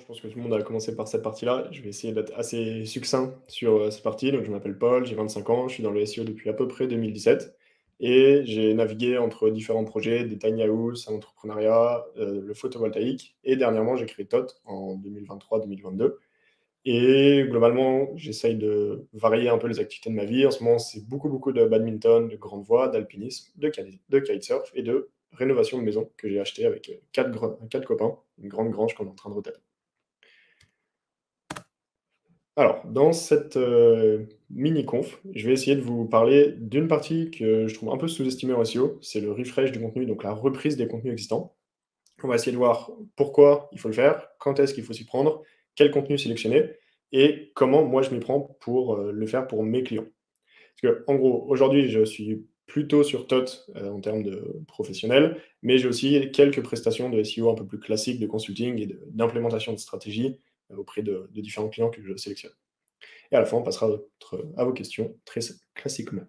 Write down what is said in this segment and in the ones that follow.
pense que tout le monde a commencé par cette partie-là. Je vais essayer d'être assez succinct sur, cette partie. Donc je m'appelle Paul, j'ai 25 ans, je suis dans le SEO depuis à peu près 2017 et j'ai navigué entre différents projets, des tiny house, un entrepreneuriat, le photovoltaïque et dernièrement j'ai créé TOT en 2023-2022 et globalement, j'essaye de varier un peu les activités de ma vie. En ce moment, c'est beaucoup de badminton, de grande voile, d'alpinisme, de kitesurf et de rénovation de maison que j'ai acheté avec, 4 copains, une grande grange qu'on est en train de retaper. Alors, dans cette, mini conf, je vais essayer de vous parler d'une partie que je trouve un peu sous-estimée en SEO, c'est le refresh du contenu, donc la reprise des contenus existants. On va essayer de voir pourquoi il faut le faire, quand est-ce qu'il faut s'y prendre, quel contenu sélectionner et comment moi je m'y prends pour, le faire pour mes clients. Parce que en gros, aujourd'hui, je suis plutôt sur TOT, en termes de professionnel, mais j'ai aussi quelques prestations de SEO un peu plus classiques, de consulting et d'implémentation de stratégie, auprès de différents clients que je sélectionne. Et à la fin, on passera à vos questions très classiquement.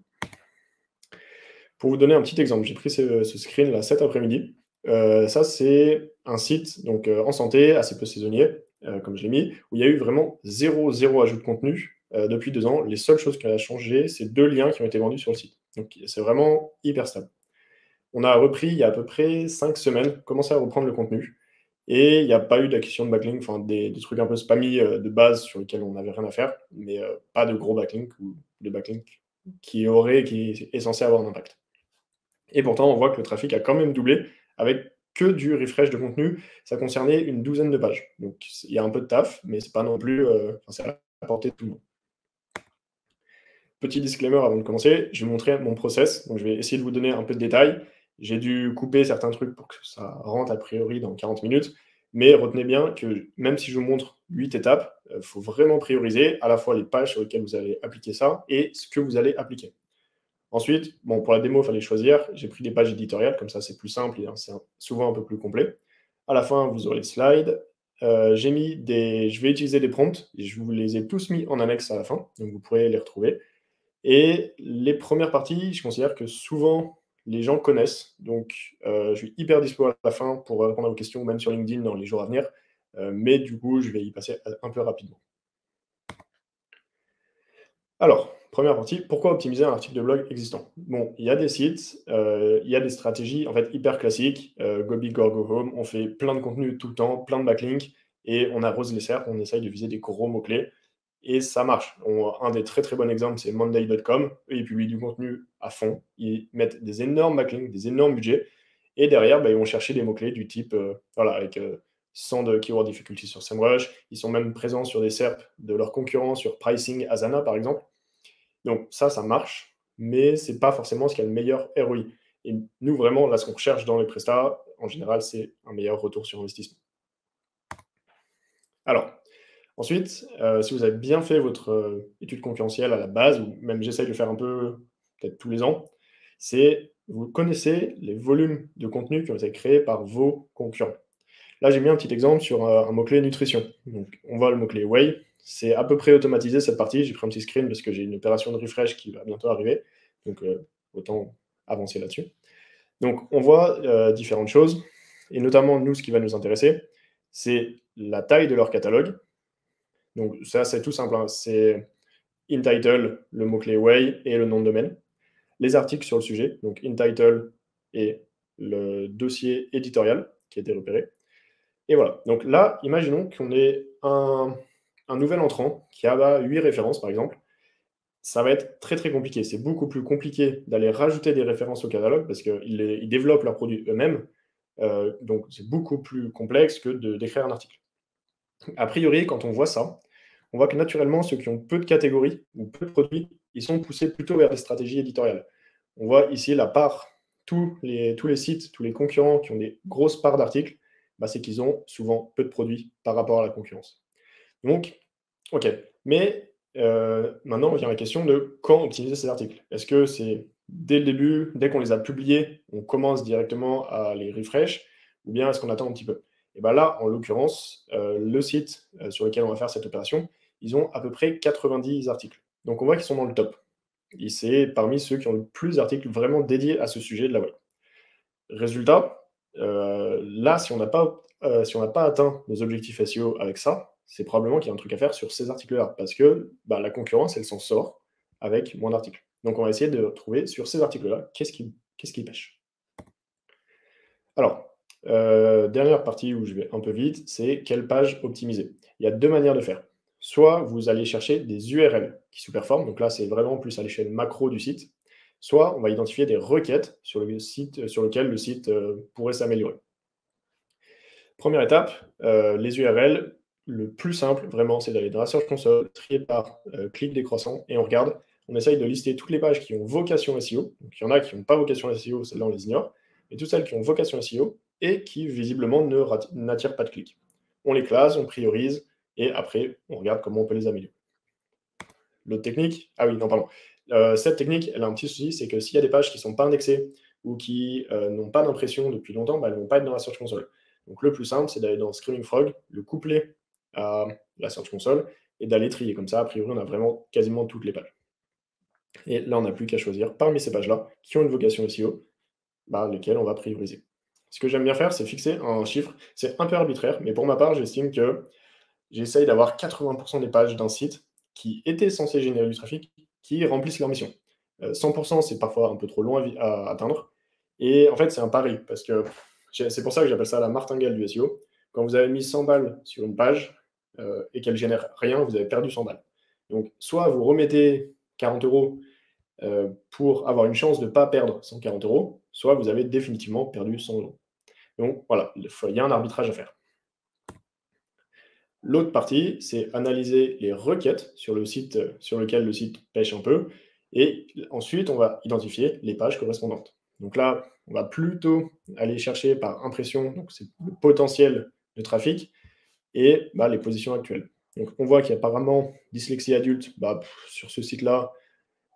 Pour vous donner un petit exemple, j'ai pris ce screen là cet après-midi. Ça, c'est un site donc en santé, assez peu saisonnier, comme je l'ai mis, où il y a eu vraiment zéro ajout de contenu depuis 2 ans. Les seules choses qui ont changé, c'est 2 liens qui ont été vendus sur le site. Donc c'est vraiment hyper stable. On a repris il y a à peu près 5 semaines, commencé à reprendre le contenu et il n'y a pas eu d'acquisition de backlink, enfin des trucs un peu spammy, de base sur lesquels on n'avait rien à faire, mais pas de gros backlink ou de backlink qui est censé avoir un impact. Et pourtant, on voit que le trafic a quand même doublé avec que du refresh de contenu. Ça concernait une douzaine de pages. Donc il y a un peu de taf, mais c'est pas non plus, enfin, c'est à la portée de tout le monde. Petit disclaimer avant de commencer, je vais vous montrer mon process, donc je vais essayer de vous donner un peu de détails. J'ai dû couper certains trucs pour que ça rentre a priori dans 40 minutes, mais retenez bien que même si je vous montre 8 étapes, faut vraiment prioriser à la fois les pages sur lesquelles vous allez appliquer ça et ce que vous allez appliquer. Ensuite, bon, pour la démo, il fallait choisir. J'ai pris des pages éditoriales, comme ça c'est plus simple et hein, c'est souvent un peu plus complet. À la fin, vous aurez les slides. Je vais utiliser des prompts, et je vous les ai tous mis en annexe à la fin, donc vous pourrez les retrouver. Et les premières parties, je considère que souvent les gens connaissent, donc je suis hyper dispo à la fin pour répondre à vos questions, même sur LinkedIn dans les jours à venir. Mais du coup, je vais y passer un peu rapidement. Alors, première partie, pourquoi optimiser un article de blog existant? Bon, il y a des sites, il y a des stratégies en fait hyper classiques, go big or go home. On fait plein de contenu tout le temps, plein de backlinks et on arrose les cercles, on essaye de viser des gros mots-clés et ça marche. Un des très bons exemples, c'est monday.com. Eux, ils publient du contenu à fond, ils mettent des énormes backlinks, des énormes budgets et derrière, bah, ils vont chercher des mots-clés du type, voilà, avec 100 de keyword difficulty sur SEMrush. Ils sont même présents sur des SERP de leurs concurrents, sur Pricing, Asana par exemple. Donc ça marche, mais c'est pas forcément ce qui a le meilleur ROI. Et nous, vraiment, là, ce qu'on recherche dans les prestats, en général, c'est un meilleur retour sur investissement. Alors, ensuite, si vous avez bien fait votre étude concurrentielle à la base, ou même j'essaye de faire un peu, peut-être tous les ans, c'est vous connaissez les volumes de contenu qui ont été créés par vos concurrents. Là, j'ai mis un petit exemple sur un mot-clé nutrition. Donc, on voit le mot-clé whey. C'est à peu près automatisé cette partie. J'ai pris un petit screen parce que j'ai une opération de refresh qui va bientôt arriver. Donc, autant avancer là-dessus. Donc, on voit différentes choses. Et notamment, nous, ce qui va nous intéresser, c'est la taille de leur catalogue. Donc, ça, c'est tout simple, hein. C'est in title, le mot-clé whey et le nom de domaine. Les articles sur le sujet, donc in title et le dossier éditorial qui a été repéré. Et voilà. Donc là, imaginons qu'on ait un nouvel entrant qui a 8 références, par exemple. Ça va être très compliqué. C'est beaucoup plus compliqué d'aller rajouter des références au catalogue parce qu'ils développent leurs produits eux-mêmes. Donc c'est beaucoup plus complexe que d'écrire un article. A priori, quand on voit ça, on voit que naturellement, ceux qui ont peu de catégories ou peu de produits, ils sont poussés plutôt vers des stratégies éditoriales. On voit ici la part, tous les sites, tous les concurrents qui ont des grosses parts d'articles, bah, c'est qu'ils ont souvent peu de produits par rapport à la concurrence. Donc, OK. Mais maintenant vient la question de quand optimiser ces articles. Est-ce que c'est dès le début, dès qu'on les a publiés, on commence directement à les refresh ou bien est-ce qu'on attend un petit peu? Et bah, là, en l'occurrence, le site, sur lequel on va faire cette opération, ils ont à peu près 90 articles. Donc on voit qu'ils sont dans le top et c'est parmi ceux qui ont le plus d'articles vraiment dédiés à ce sujet de la web. Résultat, là, si on n'a pas si on n'a pas atteint nos objectifs SEO avec ça, c'est probablement qu'il y a un truc à faire sur ces articles-là, parce que bah, la concurrence, elle s'en sort avec moins d'articles. Donc on va essayer de trouver sur ces articles-là, qu'est-ce qui pêche. Alors, dernière partie où je vais un peu vite, c'est quelle page optimiser. Il y a deux manières de faire. Soit vous allez chercher des URL qui sous-performent, donc là c'est vraiment plus à l'échelle macro du site. Soit on va identifier des requêtes sur le site, sur lequel le site pourrait s'améliorer. Première étape, les URL, le plus simple vraiment, c'est d'aller dans la Search Console, trier par clic décroissant, et on regarde. On essaye de lister toutes les pages qui ont vocation SEO. Donc il y en a qui n'ont pas vocation SEO, celles-là on les ignore. Mais toutes celles qui ont vocation SEO et qui visiblement n'attirent pas de clics. On les classe, on priorise, et après on regarde comment on peut les améliorer. L'autre technique, ah oui, non, pardon. Cette technique, elle a un petit souci, c'est que s'il y a des pages qui ne sont pas indexées ou qui n'ont pas d'impression depuis longtemps, bah, elles ne vont pas être dans la Search Console. Donc le plus simple, c'est d'aller dans Screaming Frog, le coupler à la Search Console et d'aller trier. Comme ça, a priori, on a vraiment quasiment toutes les pages. Et là, on n'a plus qu'à choisir parmi ces pages-là, qui ont une vocation SEO, bah, lesquelles on va prioriser. Ce que j'aime bien faire, c'est fixer un chiffre. C'est un peu arbitraire, mais pour ma part, j'estime que j'essaye d'avoir 80% des pages d'un site qui étaient censées générer du trafic, qui remplissent leur mission. 100%, c'est parfois un peu trop long à atteindre. Et en fait, c'est un pari, parce que c'est pour ça que j'appelle ça la martingale du SEO. Quand vous avez mis 100 balles sur une page et qu'elle génère rien, vous avez perdu 100 balles. Donc, soit vous remettez 40 euros pour avoir une chance de ne pas perdre 140 euros, soit vous avez définitivement perdu 100 euros. Donc voilà, il y a un arbitrage à faire. L'autre partie, c'est analyser les requêtes sur le site sur lequel le site pêche un peu, et ensuite on va identifier les pages correspondantes. Donc là, on va plutôt aller chercher par impression, donc c'est le potentiel de trafic, et bah, les positions actuelles. Donc on voit qu'il y a apparemment dyslexie adulte, bah, sur ce site-là,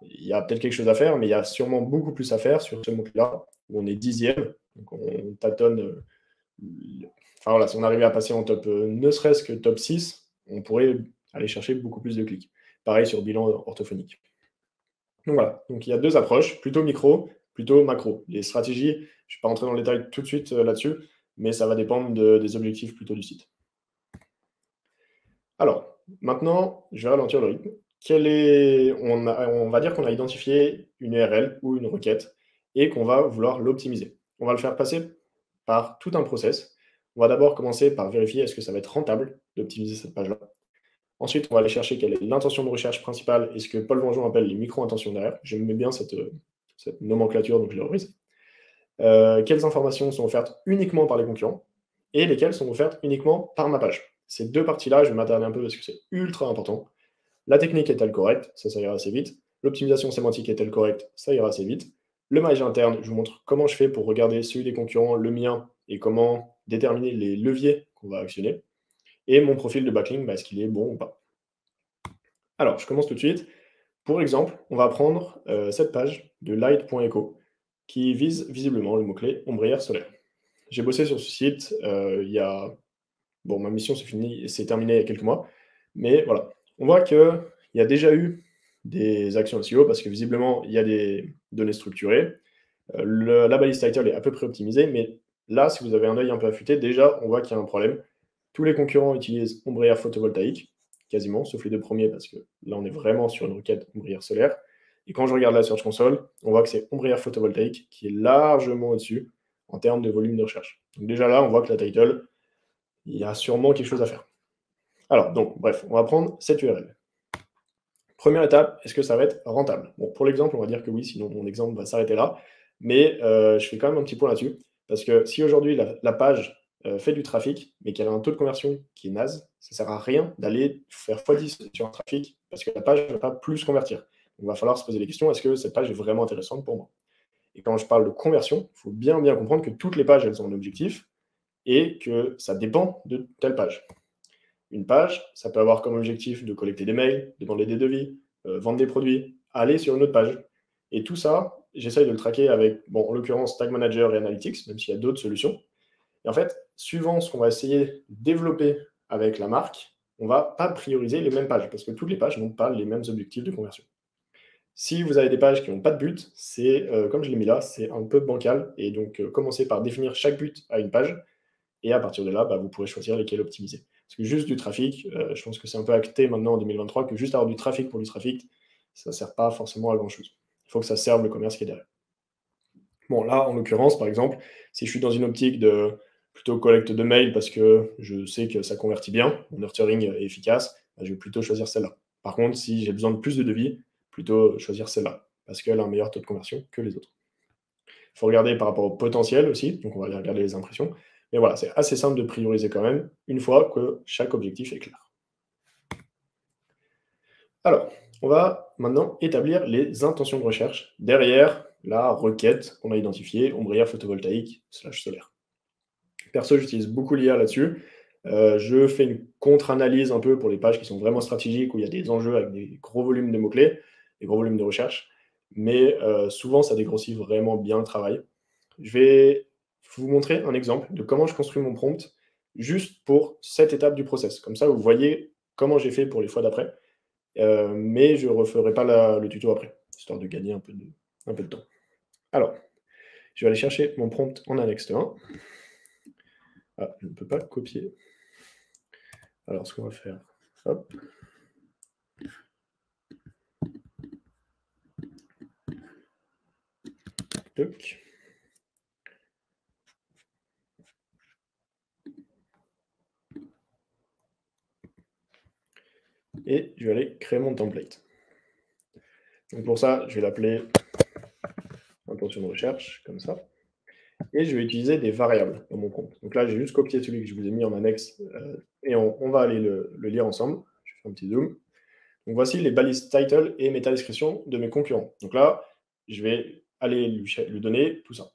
il y a peut-être quelque chose à faire, mais il y a sûrement beaucoup plus à faire sur ce mot-là, où on est 10e, donc on tâtonne. Enfin voilà, si on arrivait à passer en top, ne serait-ce que top 6, on pourrait aller chercher beaucoup plus de clics. Pareil sur bilan orthophonique. Donc voilà, donc il y a deux approches, plutôt micro, plutôt macro. Les stratégies, je ne vais pas rentrer dans le détail tout de suite là-dessus, mais ça va dépendre des objectifs plutôt du site. Alors, maintenant, je vais ralentir le rythme. On va dire qu'on a identifié une URL ou une requête et qu'on va vouloir l'optimiser. On va le faire passer par tout un process. On va d'abord commencer par vérifier est-ce que ça va être rentable d'optimiser cette page-là. Ensuite, on va aller chercher quelle est l'intention de recherche principale et ce que Paul Vengeon appelle les micro-intentions derrière. J'aime bien cette nomenclature, donc je l'ai reprise. Quelles informations sont offertes uniquement par les concurrents et lesquelles sont offertes uniquement par ma page. Ces deux parties-là, je vais m'attarder un peu parce que c'est ultra important. La technique est-elle correcte? Ça ira assez vite. L'optimisation sémantique est-elle correcte? Ça ira assez vite. Le maillage interne, je vous montre comment je fais pour regarder celui des concurrents, le mien, et comment déterminer les leviers qu'on va actionner. Et mon profil de backlink, est-ce qu'il est bon ou pas? Alors, je commence tout de suite. Pour exemple, on va prendre cette page de light.echo qui vise visiblement le mot-clé ombrière solaire. J'ai bossé sur ce site il y a... Bon, ma mission c'est terminé il y a quelques mois, mais voilà. On voit qu'il y a déjà eu des actions SEO parce que visiblement, il y a des données structurées. La balise title est à peu près optimisée, mais là, si vous avez un œil un peu affûté, déjà, on voit qu'il y a un problème. Tous les concurrents utilisent ombrière photovoltaïque, quasiment, sauf les deux premiers, parce que là, on est vraiment sur une requête ombrière solaire. Et quand je regarde la Search Console, on voit que c'est ombrière photovoltaïque qui est largement au-dessus en termes de volume de recherche. Donc déjà là, on voit que la title, il y a sûrement quelque chose à faire. Alors, donc, bref, on va prendre cette URL. Première étape, est-ce que ça va être rentable? Bon, pour l'exemple, on va dire que oui, sinon mon exemple va s'arrêter là. Mais je fais quand même un petit point là-dessus. Parce que si aujourd'hui la page fait du trafic, mais qu'elle a un taux de conversion qui est naze, ça ne sert à rien d'aller faire x10 sur un trafic, parce que la page ne va pas plus convertir. Donc, il va falloir se poser des questions, est-ce que cette page est vraiment intéressante pour moi? Et quand je parle de conversion, il faut bien comprendre que toutes les pages, elles ont un objectif, et que ça dépend de telle page. Une page, ça peut avoir comme objectif de collecter des mails, demander des devis, vendre des produits, aller sur une autre page. Et tout ça, j'essaye de le traquer avec, bon, en l'occurrence, Tag Manager et Analytics, même s'il y a d'autres solutions. Et en fait, suivant ce qu'on va essayer de développer avec la marque, on ne va pas prioriser les mêmes pages, parce que toutes les pages n'ont pas les mêmes objectifs de conversion. Si vous avez des pages qui n'ont pas de but, c'est, comme je l'ai mis là, c'est un peu bancal. Et donc, commencez par définir chaque but à une page, et à partir de là, vous pourrez choisir lesquels optimiser. Parce que juste du trafic, je pense que c'est un peu acté maintenant en 2023 que juste avoir du trafic pour du trafic, ça ne sert pas forcément à grand-chose. Il faut que ça serve le commerce qui est derrière. Bon, là, en l'occurrence, par exemple, si je suis dans une optique de plutôt collecte de mails parce que je sais que ça convertit bien, mon nurturing est efficace, je vais plutôt choisir celle-là. Par contre, si j'ai besoin de plus de devis, plutôt choisir celle-là, parce qu'elle a un meilleur taux de conversion que les autres. Il faut regarder par rapport au potentiel aussi, donc on va aller regarder les impressions. Mais voilà, c'est assez simple de prioriser quand même, une fois que chaque objectif est clair. Alors, on va maintenant établir les intentions de recherche derrière la requête qu'on a identifiée, ombrière photovoltaïque / solaire. Perso, j'utilise beaucoup l'IA là-dessus. Je fais une contre-analyse un peu pour les pages qui sont vraiment stratégiques, où il y a des enjeux avec des gros volumes de mots-clés, des gros volumes de recherche. Mais souvent, ça dégrossit vraiment bien le travail. Je vais vous montrer un exemple de comment je construis mon prompt juste pour cette étape du process. Comme ça, vous voyez comment j'ai fait pour les fois d'après. Mais je ne referai pas le tuto après, histoire de gagner un peu de temps. Alors, je vais aller chercher mon prompt en annexe 1. Ah, je ne peux pas copier. Alors, ce qu'on va faire, hop. Toc. Et je vais aller créer mon template. Donc pour ça, je vais l'appeler intention de recherche, comme ça. Et je vais utiliser des variables dans mon prompt. Donc là, j'ai juste copié celui que je vous ai mis en annexe, et on va aller le lire ensemble. Je fais un petit zoom. Donc voici les balises title et métadescription de mes concurrents. Donc là, je vais aller lui donner tout ça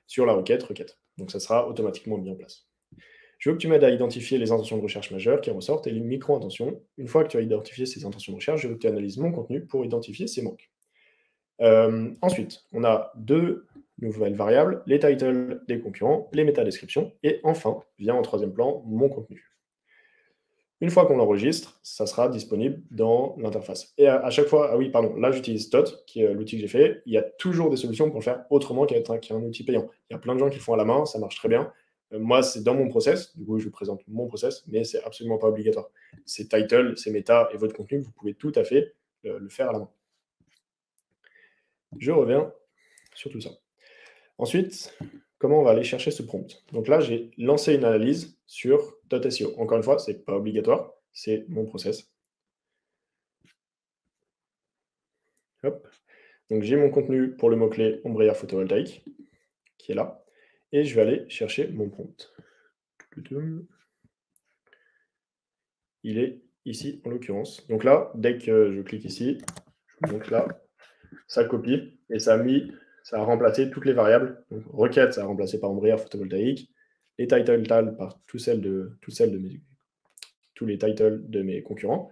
sur la requête. Donc ça sera automatiquement mis en place. Je veux que tu m'aides à identifier les intentions de recherche majeures qui ressortent et les micro-intentions. Une fois que tu as identifié ces intentions de recherche, je veux que tu analyses mon contenu pour identifier ces manques. Ensuite, on a deux nouvelles variables, les titles des concurrents, les métadescriptions, et enfin, vient en troisième plan, mon contenu. Une fois qu'on l'enregistre, ça sera disponible dans l'interface. Et à chaque fois, ah oui, pardon, là j'utilise Tot, qui est l'outil que j'ai fait. Il y a toujours des solutions pour le faire autrement qu'un outil payant. Il y a plein de gens qui le font à la main, ça marche très bien. Moi, c'est dans mon process, du coup, je vous présente mon process, mais c'est absolument pas obligatoire. C'est title, c'est méta et votre contenu, vous pouvez tout à fait le faire à la main. Je reviens sur tout ça. Ensuite, comment on va aller chercher ce prompt? Donc là, j'ai lancé une analyse sur .seo. Encore une fois, ce n'est pas obligatoire, c'est mon process. Hop. Donc j'ai mon contenu pour le mot-clé ombrière photovoltaïque, qui est là, et je vais aller chercher mon prompt. Il est ici, en l'occurrence. Donc là, dès que je clique ici, je vous montre là, ça copie, et ça a remplacé toutes les variables. Donc requête, ça a remplacé par ombrière photovoltaïque, les titles par tous les titles de mes concurrents,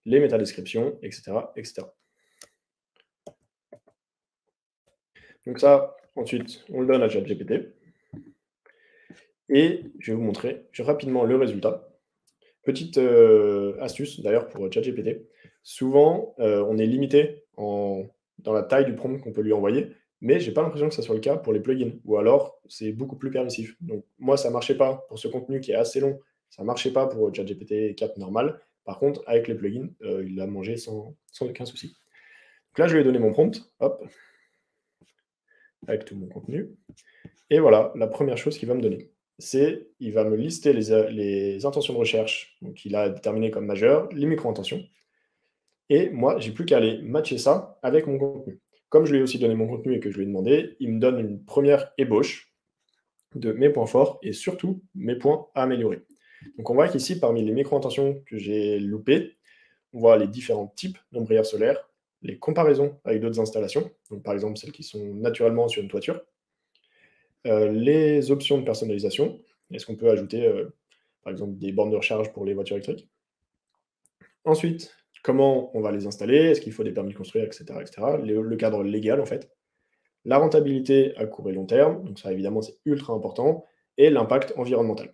les métadescriptions, etc., etc. Donc ça, ensuite, on le donne à ChatGPT. Et je vais vous montrer rapidement le résultat. Petite astuce d'ailleurs pour ChatGPT. Souvent, on est limité dans la taille du prompt qu'on peut lui envoyer, mais j'ai pas l'impression que ça soit le cas pour les plugins, ou alors c'est beaucoup plus permissif. Donc moi, ça marchait pas pour ce contenu qui est assez long, ça marchait pas pour ChatGPT 4 normal. Par contre, avec les plugins, il l'a mangé sans aucun souci. Donc là, je lui ai donné mon prompt, hop, avec tout mon contenu. Et voilà, la première chose qu'il va me donner, c'est il va me lister les intentions de recherche qu'il a déterminées comme majeures, les micro-intentions. Et moi, j'ai plus qu'à aller matcher ça avec mon contenu. Comme je lui ai aussi donné mon contenu et que je lui ai demandé, il me donne une première ébauche de mes points forts et surtout mes points à améliorer. Donc on voit qu'ici, parmi les micro-intentions que j'ai loupées, on voit les différents types d'ombrières solaires, les comparaisons avec d'autres installations, donc par exemple celles qui sont naturellement sur une toiture, les options de personnalisation. Est-ce qu'on peut ajouter, par exemple, des bornes de recharge pour les voitures électriques? Ensuite, comment on va les installer? Est-ce qu'il faut des permis de construire, et cetera, et cetera. Le cadre légal, en fait. La rentabilité à court et long terme, donc ça, évidemment, c'est ultra important, et l'impact environnemental.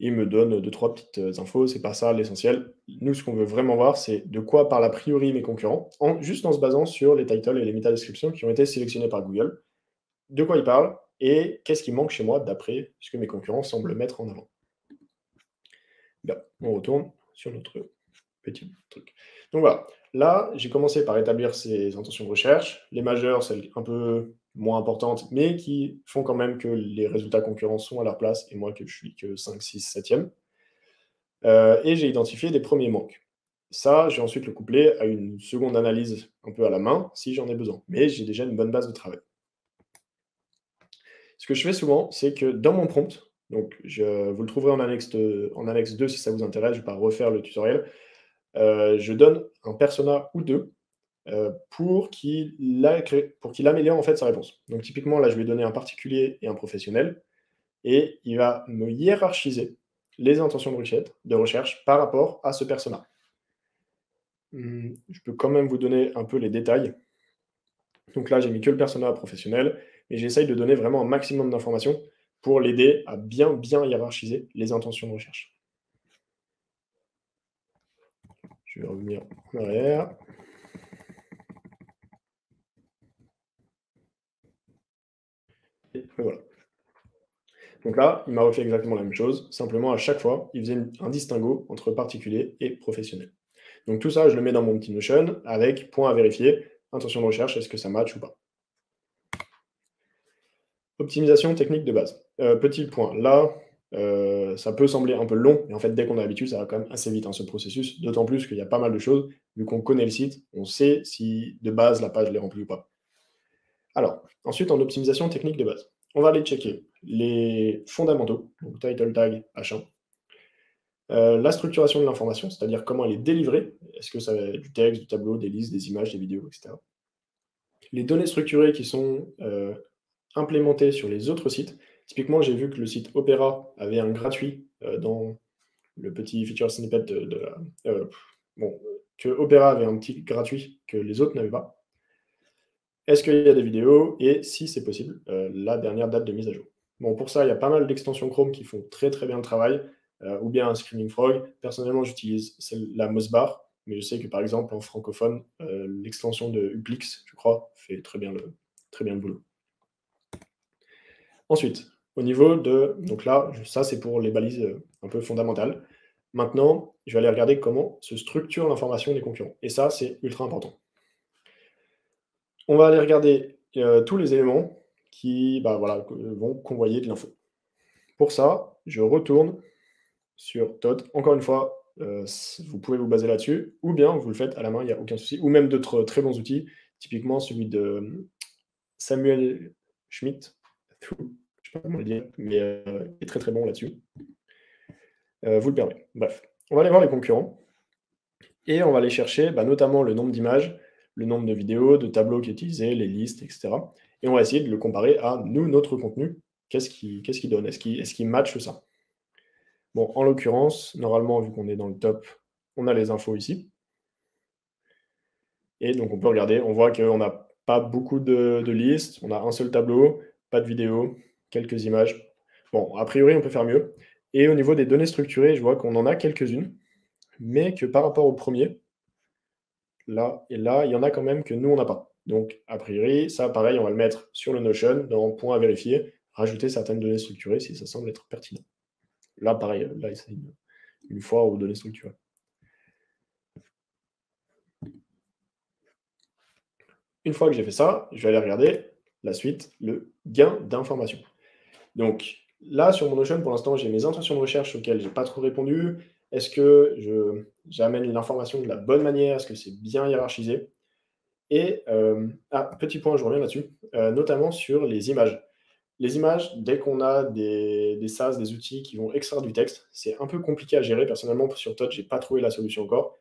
Il me donne 2-3 petites infos, c'est pas ça l'essentiel. Nous, ce qu'on veut vraiment voir, c'est de quoi parlent a priori mes concurrents, juste en se basant sur les titles et les métadescriptions qui ont été sélectionnés par Google. de quoi il parle et qu'est-ce qui manque chez moi d'après ce que mes concurrents semblent mettre en avant. Bien, on retourne sur notre petit truc. Donc voilà, là, j'ai commencé par établir ces intentions de recherche, les majeures, celles un peu moins importantes, mais qui font quand même que les résultats concurrents sont à leur place et moi que je suis que 5, 6, 7e. Et j'ai identifié des premiers manques. Ça, j'ai ensuite le couplé à une seconde analyse un peu à la main, si j'en ai besoin. Mais j'ai déjà une bonne base de travail. Ce que je fais souvent, c'est que dans mon prompt, donc vous le trouverez en annexe 2 si ça vous intéresse, je ne vais pas refaire le tutoriel, je donne un persona ou 2 pour qu'il améliore en fait sa réponse. Donc typiquement, là, je vais donner un particulier et un professionnel, et il va me hiérarchiser les intentions de recherche par rapport à ce persona. Je peux quand même vous donner un peu les détails. Donc là, j'ai mis que le persona professionnel, mais j'essaye de donner vraiment un maximum d'informations pour l'aider à bien, bien hiérarchiser les intentions de recherche. Je vais revenir en arrière. Et voilà. Donc là, il m'a refait exactement la même chose, simplement à chaque fois, il faisait un distinguo entre particulier et professionnel. Donc tout ça, je le mets dans mon petit Notion avec point à vérifier, intention de recherche, est-ce que ça match ou pas. Optimisation technique de base. Petit point, là, ça peut sembler un peu long, mais en fait, dès qu'on a l'habitude, ça va quand même assez vite, hein, ce processus, d'autant plus qu'il y a pas mal de choses. Vu qu'on connaît le site, on sait si de base la page l'est remplie ou pas. Alors, ensuite, en optimisation technique de base, on va aller checker les fondamentaux, donc title tag, H1, la structuration de l'information, c'est-à-dire comment elle est délivrée, est-ce que ça va être du texte, du tableau, des listes, des images, des vidéos, etc. Les données structurées qui sont implémentées sur les autres sites. Typiquement, j'ai vu que le site Opera avait un gratuit dans le petit feature snippet de la. Bon, que Opera avait un petit gratuit que les autres n'avaient pas. Est-ce qu'il y a des vidéos? Et si c'est possible, la dernière date de mise à jour. Bon, pour ça, il y a pas mal d'extensions Chrome qui font très très bien le travail, ou bien un Screaming Frog. Personnellement, j'utilise la Mosbar, mais je sais que par exemple en francophone, l'extension de Uplix, je crois, fait très bien le boulot. Ensuite, au niveau de. Donc là, ça c'est pour les balises un peu fondamentales. Maintenant, je vais aller regarder comment se structure l'information des concurrents. Et ça, c'est ultra important. On va aller regarder tous les éléments qui voilà, vont convoyer de l'info. Pour ça, je retourne sur Todd. Encore une fois, vous pouvez vous baser là-dessus, ou bien vous le faites à la main, il n'y a aucun souci, ou même d'autres très bons outils, typiquement celui de Samuel Schmidt, je ne sais pas comment le dire, mais il est très très bon là-dessus. Vous le permet. Bref, on va aller voir les concurrents, et on va aller chercher notamment le nombre d'images, le nombre de vidéos, de tableaux qui est utilisé, les listes, etc. Et on va essayer de le comparer à nous, notre contenu. Qu'est-ce qui donne? Est-ce qu'il matche ça? Bon, en l'occurrence, normalement, vu qu'on est dans le top, on a les infos ici. Et donc on peut regarder, on voit qu'on n'a pas beaucoup de listes, on a un seul tableau, pas de vidéo, quelques images. Bon, a priori, on peut faire mieux. Et au niveau des données structurées, je vois qu'on en a quelques-unes, mais que par rapport au premier, là et là, il y en a quand même que nous, on n'a pas. Donc, a priori, ça, pareil, on va le mettre sur le Notion, dans point à vérifier, rajouter certaines données structurées si ça semble être pertinent. Là, pareil, là, c'est une fois aux données structurées. Une fois que j'ai fait ça, je vais aller regarder la suite, le gain d'information. Donc là, sur mon Notion, pour l'instant, j'ai mes intentions de recherche auxquelles je n'ai pas trop répondu. Est-ce que j'amène l'information de la bonne manière? Est-ce que c'est bien hiérarchisé? Et petit point, je reviens là-dessus, notamment sur les images. Les images, dès qu'on a des SaaS, des outils qui vont extraire du texte, c'est un peu compliqué à gérer. Personnellement, sur Touch, je n'ai pas trouvé la solution encore.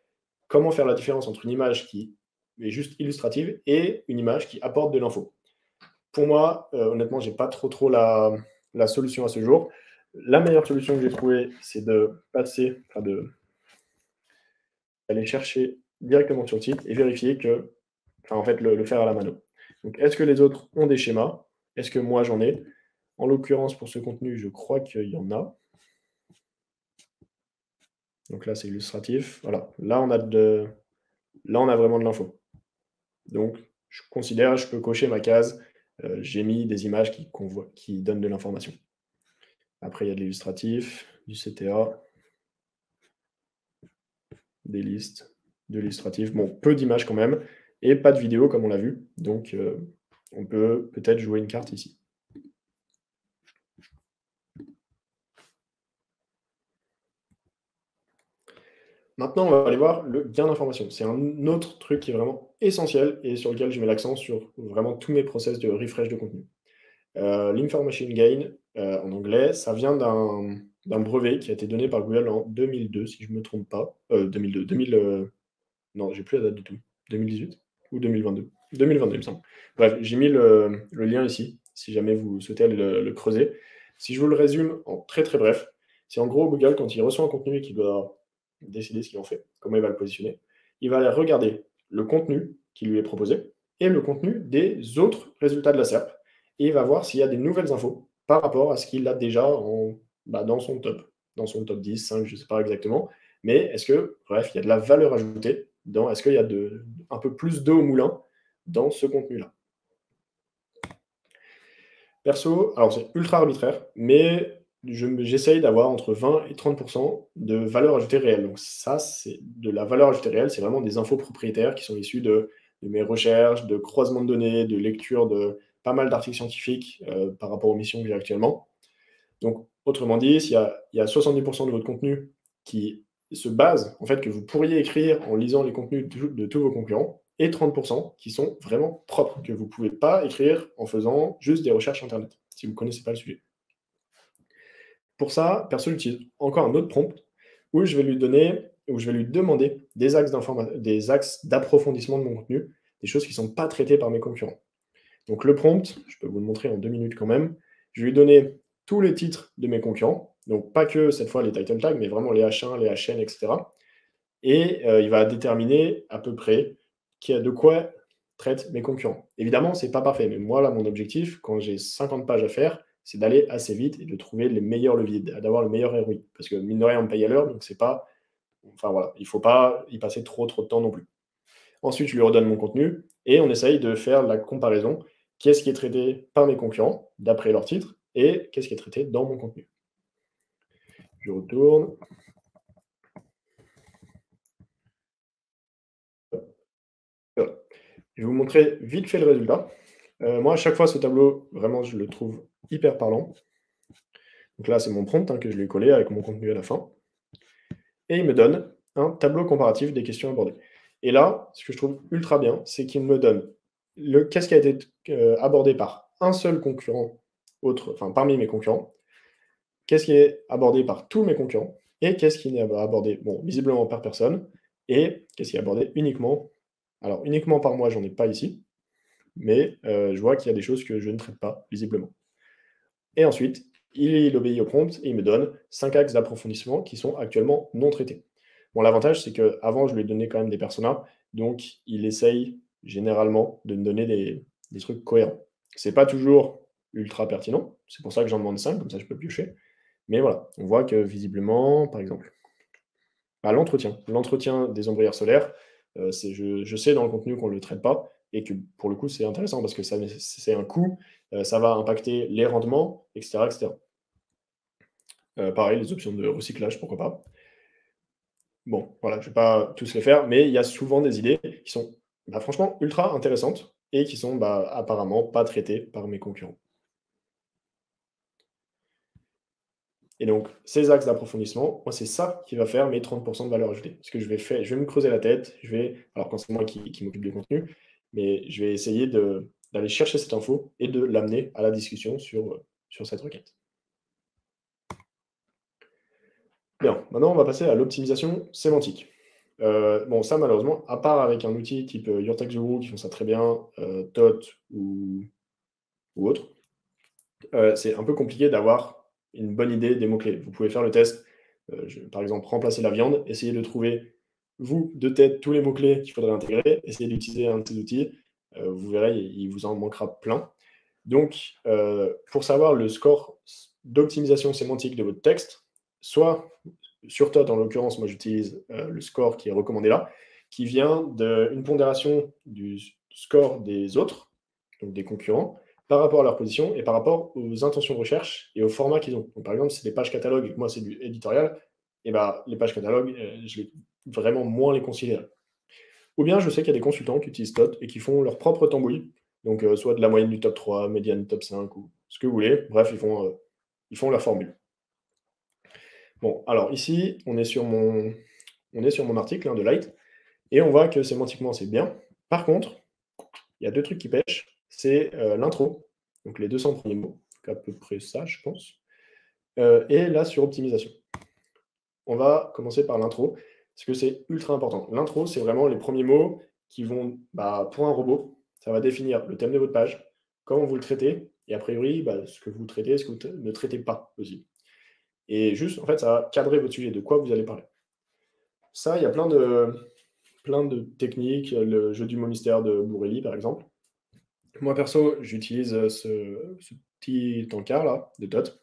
Comment faire la différence entre une image qui est juste illustrative et une image qui apporte de l'info? Pour moi, honnêtement, je n'ai pas trop la solution à ce jour. La meilleure solution que j'ai trouvée, c'est d'aller chercher directement sur le site et vérifier que, en fait, le faire à la mano. Donc, est-ce que les autres ont des schémas? Est-ce que moi, j'en ai? En l'occurrence, pour ce contenu, je crois qu'il y en a. Donc là, c'est illustratif. Voilà. Là, on a vraiment de l'info. Donc, je considère, je peux cocher ma case. j'ai mis des images qui donnent de l'information. Après, il y a de l'illustratif, du CTA, des listes, de l'illustratif. Bon, peu d'images quand même, et pas de vidéo comme on l'a vu. Donc, on peut peut-être jouer une carte ici. Maintenant, on va aller voir le gain d'information. C'est un autre truc qui est vraiment essentiel et sur lequel je mets l'accent sur vraiment tous mes process de refresh de contenu. L'information gain, en anglais, ça vient d'un brevet qui a été donné par Google en 2002, si je ne me trompe pas. 2002, 2000, non, j'ai plus la date du tout. 2018 ou 2022? 2022, il me semble. Bref, j'ai mis le lien ici, si jamais vous souhaitez aller le creuser. Si je vous le résume en très très bref, c'est en gros Google, quand il reçoit un contenu et qu'il doit décider ce qu'il en fait, comment il va le positionner, il va aller regarder le contenu qui lui est proposé et le contenu des autres résultats de la SERP. Et il va voir s'il y a des nouvelles infos par rapport à ce qu'il a déjà dans son top 10, 5, je ne sais pas exactement. Mais est-ce que, bref, il y a de la valeur ajoutée est-ce qu'il y a un peu plus d'eau au moulin dans ce contenu-là? Perso, alors c'est ultra arbitraire, mais j'essaye d'avoir entre 20 et 30 de valeur ajoutée réelle. Donc ça, c'est de la valeur ajoutée réelle, c'est vraiment des infos propriétaires qui sont issues de mes recherches, de croisements de données, de lecture de pas mal d'articles scientifiques par rapport aux missions que j'ai actuellement. Donc, autrement dit, il y a 70% de votre contenu qui se base, en fait, que vous pourriez écrire en lisant les contenus de tous vos concurrents, et 30% qui sont vraiment propres, que vous ne pouvez pas écrire en faisant juste des recherches Internet, si vous ne connaissez pas le sujet. Pour ça, perso, j'utilise encore un autre prompt où je vais lui demander des axes d'approfondissement de mon contenu, des choses qui ne sont pas traitées par mes concurrents. Donc le prompt, je peux vous le montrer en 2 minutes quand même. Je vais lui donner tous les titres de mes concurrents, donc pas que cette fois les title tags, mais vraiment les H1, les HN, etc. Et il va déterminer à peu près de quoi traitent mes concurrents. Évidemment, c'est pas parfait, mais moi, là, mon objectif, quand j'ai 50 pages à faire, c'est d'aller assez vite et de trouver les meilleurs leviers, d'avoir le meilleur ROI. Parce que mine de rien, on me paye à l'heure, donc c'est pas. Enfin voilà, il ne faut pas y passer trop de temps non plus. Ensuite, je lui redonne mon contenu et on essaye de faire la comparaison. Qu'est-ce qui est traité par mes concurrents, d'après leur titre, et qu'est-ce qui est traité dans mon contenu. Je retourne. Voilà. Je vais vous montrer vite fait le résultat. Moi, à chaque fois, ce tableau, vraiment, je le trouve hyper parlant. Donc là, c'est mon prompt que je lui ai collé avec mon contenu à la fin. Et il me donne un tableau comparatif des questions abordées. Et là, ce que je trouve ultra bien, c'est qu'il me donne qu'est-ce qui a été abordé par un seul concurrent, parmi mes concurrents, qu'est-ce qui est abordé par tous mes concurrents, et qu'est-ce qui n'est abordé, visiblement par personne, et qu'est-ce qui est abordé uniquement. Alors, uniquement par moi, j'en ai pas ici, mais je vois qu'il y a des choses que je ne traite pas, visiblement. Et ensuite, il obéit au prompt et il me donne 5 axes d'approfondissement qui sont actuellement non traités. Bon, l'avantage, c'est qu'avant, je lui ai donné quand même des personas, donc il essaye généralement de me donner des trucs cohérents. C'est pas toujours ultra pertinent, c'est pour ça que j'en demande 5, comme ça je peux piocher. Mais voilà, on voit que visiblement, par exemple, l'entretien des ombrières solaires, je sais dans le contenu qu'on ne le traite pas, et que pour le coup, c'est intéressant parce que c'est un coût, ça va impacter les rendements, etc. etc. Pareil, les options de recyclage, pourquoi pas. Bon, voilà, je ne vais pas tous les faire, mais il y a souvent des idées qui sont franchement ultra intéressantes et qui sont apparemment pas traitées par mes concurrents. Et donc, ces axes d'approfondissement, moi, c'est ça qui va faire mes 30% de valeur ajoutée. Parce que je vais me creuser la tête, alors quand c'est moi qui m'occupe du contenu, mais je vais essayer d'aller chercher cette info et de l'amener à la discussion sur cette requête. Bien, maintenant, on va passer à l'optimisation sémantique. Bon, ça, malheureusement, à part avec un outil type Your Text Guru qui font ça très bien, TOT ou autre, c'est un peu compliqué d'avoir une bonne idée des mots-clés. Vous pouvez faire le test, par exemple, remplacer la viande, essayer de trouver, vous, de tête, tous les mots-clés qu'il faudrait intégrer, essayer d'utiliser un de ces outils, vous verrez, il vous en manquera plein. Donc, pour savoir le score d'optimisation sémantique de votre texte, soit sur TOT, en l'occurrence, moi j'utilise le score qui est recommandé là, qui vient d'une pondération du score des autres, donc des concurrents, par rapport à leur position et par rapport aux intentions de recherche et au format qu'ils ont. Donc, par exemple, si c'est des pages catalogues et que moi, c'est du éditorial, et ben, les pages catalogues, je vais vraiment moins les considérer. Ou bien, je sais qu'il y a des consultants qui utilisent TOT et qui font leur propre tambouille, donc soit de la moyenne du top 3, médiane du top 5 ou ce que vous voulez. Bref, ils font leur formule. Bon, alors ici, on est sur mon article, hein, de Light et on voit que sémantiquement, c'est bien. Par contre, il y a 2 trucs qui pêchent, c'est, l'intro, donc les 200 premiers mots, donc à peu près ça, je pense, et la suroptimisation. On va commencer par l'intro, parce que c'est ultra important. L'intro, c'est vraiment les premiers mots qui vont, bah, pour un robot, ça va définir le thème de votre page, comment vous le traitez et a priori, bah, ce que vous traitez, ce que vous ne traitez pas aussi. Et juste, en fait, ça va cadrer votre sujet, de quoi vous allez parler. Ça, il y a plein de techniques, le jeu du mot mystère de Bourrelli, par exemple. Moi, perso, j'utilise, ce petit encart là, de Tot.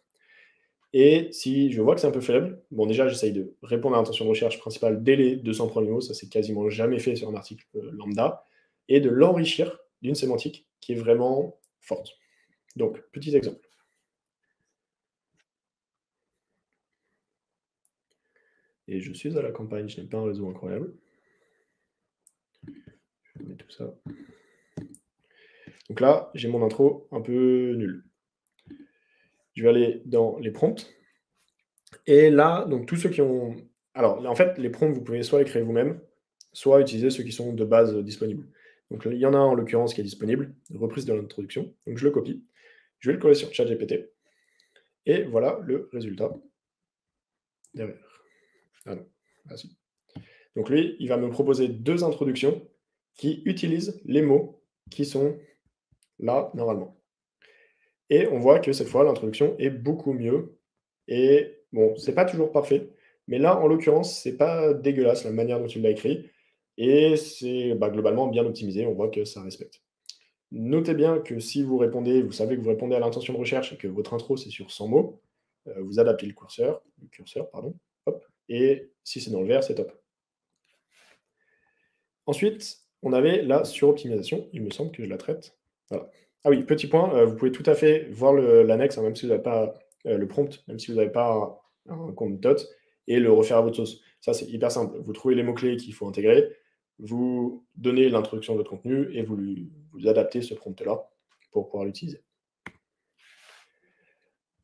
Et si je vois que c'est un peu faible, bon déjà j'essaye de répondre à l'intention de recherche principale dès les 200 premiers mots, ça c'est quasiment jamais fait sur un article lambda, et de l'enrichir d'une sémantique qui est vraiment forte. Donc, petit exemple. Et je suis à la campagne, je n'ai pas un réseau incroyable. Je vais mettre tout ça. Donc là, j'ai mon intro un peu nul. Je vais aller dans les prompts. Et là, donc tous ceux qui ont... Alors, en fait, les prompts, vous pouvez soit les créer vous-même, soit utiliser ceux qui sont de base disponibles. Donc, il y en a un en l'occurrence qui est disponible, reprise de l'introduction. Donc, je le copie, je vais le coller sur ChatGPT, et voilà le résultat derrière. Ah non, ah si. Donc, lui, il va me proposer 2 introductions qui utilisent les mots qui sont là normalement. Et on voit que cette fois, l'introduction est beaucoup mieux. Et bon, c'est pas toujours parfait, mais là, en l'occurrence, c'est pas dégueulasse la manière dont il l'a écrit. Et c'est, bah, globalement bien optimisé, on voit que ça respecte. Notez bien que si vous répondez, vous savez que vous répondez à l'intention de recherche et que votre intro c'est sur 100 mots, vous adaptez le curseur, pardon, hop, et si c'est dans le vert, c'est top. Ensuite, on avait la suroptimisation, il me semble que je la traite. Voilà. Ah oui, petit point, vous pouvez tout à fait voir l'annexe, hein, même si vous n'avez pas le prompt, même si vous n'avez pas un compte DOT, et le refaire à votre sauce. Ça, c'est hyper simple. Vous trouvez les mots-clés qu'il faut intégrer, vous donnez l'introduction de votre contenu et vous adaptez ce prompt-là pour pouvoir l'utiliser.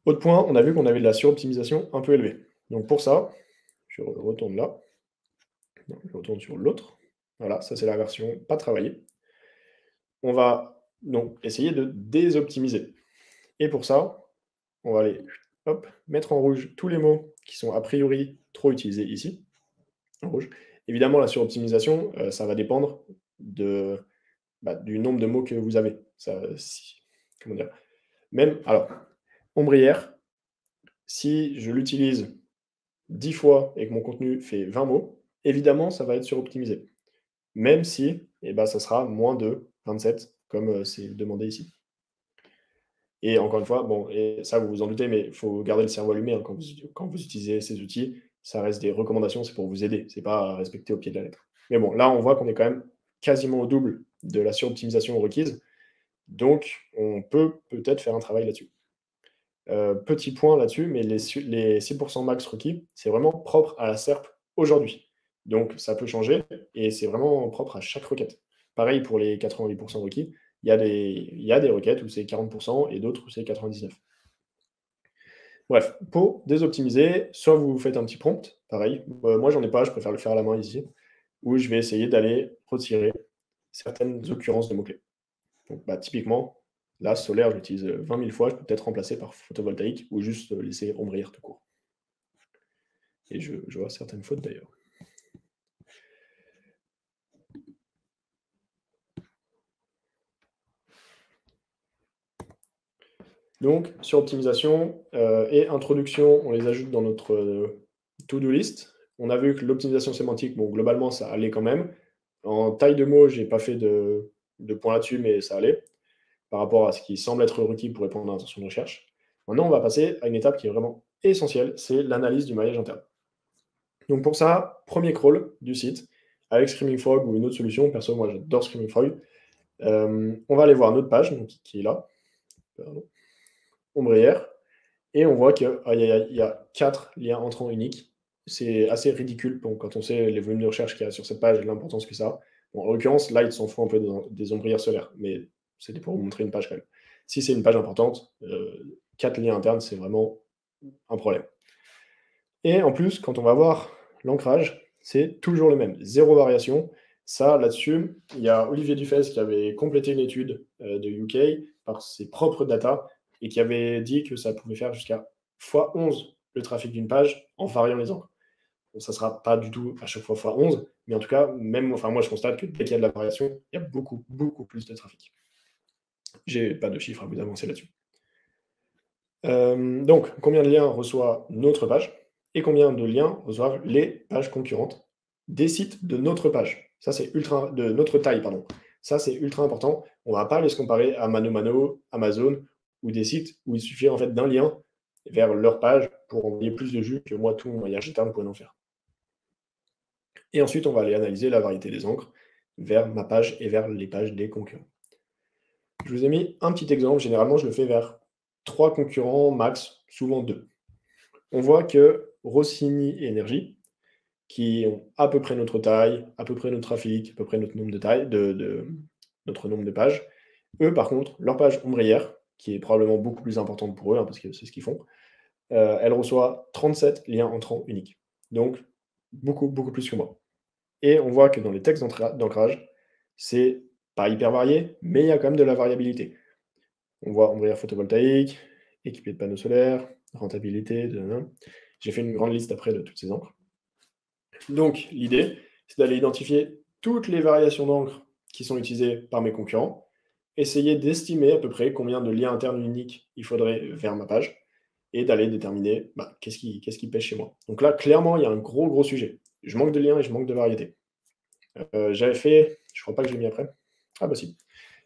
Autre point, on a vu qu'on avait de la suroptimisation un peu élevée. Donc pour ça, je retourne là, non, je retourne sur l'autre. Voilà, ça c'est la version pas travaillée. On va donc essayer de désoptimiser. Et pour ça, on va aller hop, mettre en rouge tous les mots qui sont a priori trop utilisés ici, en rouge. Évidemment, la suroptimisation, ça va dépendre du nombre de mots que vous avez. Ça, comment dire? Même, alors, ombrière, si je l'utilise 10 fois et que mon contenu fait 20 mots, évidemment, ça va être suroptimisé. Même si, ça sera moins de 27, comme c'est demandé ici. Et encore une fois, bon, et ça vous vous en doutez, mais il faut garder le cerveau allumé, hein, quand vous utilisez ces outils. Ça reste des recommandations, c'est pour vous aider, c'est pas à respecter au pied de la lettre. Mais bon, là, on voit qu'on est quand même quasiment au double de la suroptimisation requise, donc on peut peut-être faire un travail là-dessus. Petit point là-dessus, mais les 6% max requis, c'est vraiment propre à la SERP aujourd'hui. Donc ça peut changer et c'est vraiment propre à chaque requête. Pareil pour les 88% requis, il y a des requêtes où c'est 40% et d'autres où c'est 99. Bref, pour désoptimiser, soit vous faites un petit prompt, pareil. Moi, j'en ai pas, je préfère le faire à la main ici, où je vais essayer d'aller retirer certaines occurrences de mots-clés. Donc, typiquement, là, solaire, je l'utilise 20 000 fois, je peux peut-être remplacer par photovoltaïque ou juste laisser ombrière tout court. Et je vois certaines fautes d'ailleurs. Donc, sur optimisation et introduction, on les ajoute dans notre to-do list. On a vu que l'optimisation sémantique, bon, globalement, ça allait quand même. En taille de mots, j'ai pas fait de point là-dessus, mais ça allait, par rapport à ce qui semble être requis pour répondre à l'intention de recherche. Maintenant, on va passer à une étape qui est vraiment essentielle, c'est l'analyse du maillage interne. Donc pour ça, premier crawl du site, avec Screaming Frog ou une autre solution. Perso, moi, j'adore Screaming Frog. On va aller voir notre page, donc, qui est là. pardon, ombrière, et on voit qu'il y a 4 liens entrants uniques. C'est assez ridicule quand on sait les volumes de recherche qu'il y a sur cette page et l'importance que ça a. Bon, en l'occurrence, là, il s'en fout un peu des ombrières solaires, mais c'était pour vous montrer une page quand même. Si c'est une page importante, 4 liens internes, c'est vraiment un problème. Et en plus, quand on va voir l'ancrage, c'est toujours le même, 0 variation. Ça, là-dessus, il y a Olivier Dufez qui avait complété une étude de UK par ses propres data et qui avait dit que ça pouvait faire jusqu'à x11 le trafic d'une page en variant les encres. Bon, ça ne sera pas du tout à chaque fois x11, mais en tout cas, même, enfin, moi je constate que dès qu'il y a de la variation, il y a beaucoup, beaucoup plus de trafic. J'ai pas de chiffres à vous avancer là-dessus. Donc, combien de liens reçoit notre page et combien de liens reçoivent les pages concurrentes des sites de notre page. Ça, c'est de notre taille, pardon. Ça, c'est ultra important. On ne va pas aller se comparer à ManoMano, Amazon ou des sites où il suffit en fait d'un lien vers leur page pour envoyer plus de jus que moi, tout mon voyage interne pourrait en faire. Et ensuite, on va aller analyser la variété des encres vers ma page et vers les pages des concurrents. Je vous ai mis un petit exemple. Généralement, je le fais vers 3 concurrents max, souvent 2. On voit que Rossini et Énergie, qui ont à peu près notre taille, à peu près notre trafic, à peu près notre nombre notre nombre de pages, eux, par contre, leur page ombrière, qui est probablement beaucoup plus importante pour eux, hein, parce que c'est ce qu'ils font, elle reçoit 37 liens entrants uniques. Donc, beaucoup, beaucoup plus que moi. Et on voit que dans les textes d'ancrage, c'est pas hyper varié, mais il y a quand même de la variabilité. On voit ombrière photovoltaïque, équipé de panneaux solaires, rentabilité, j'ai fait une grande liste après de toutes ces encres. Donc, l'idée, c'est d'aller identifier toutes les variations d'encre qui sont utilisées par mes concurrents, essayer d'estimer à peu près combien de liens internes uniques il faudrait vers ma page, et d'aller déterminer qu'est-ce qui pêche chez moi. Donc là, clairement, il y a un gros, gros sujet. Je manque de liens et je manque de variété. J'avais fait, je crois pas que je l'ai mis après. Ah bah si.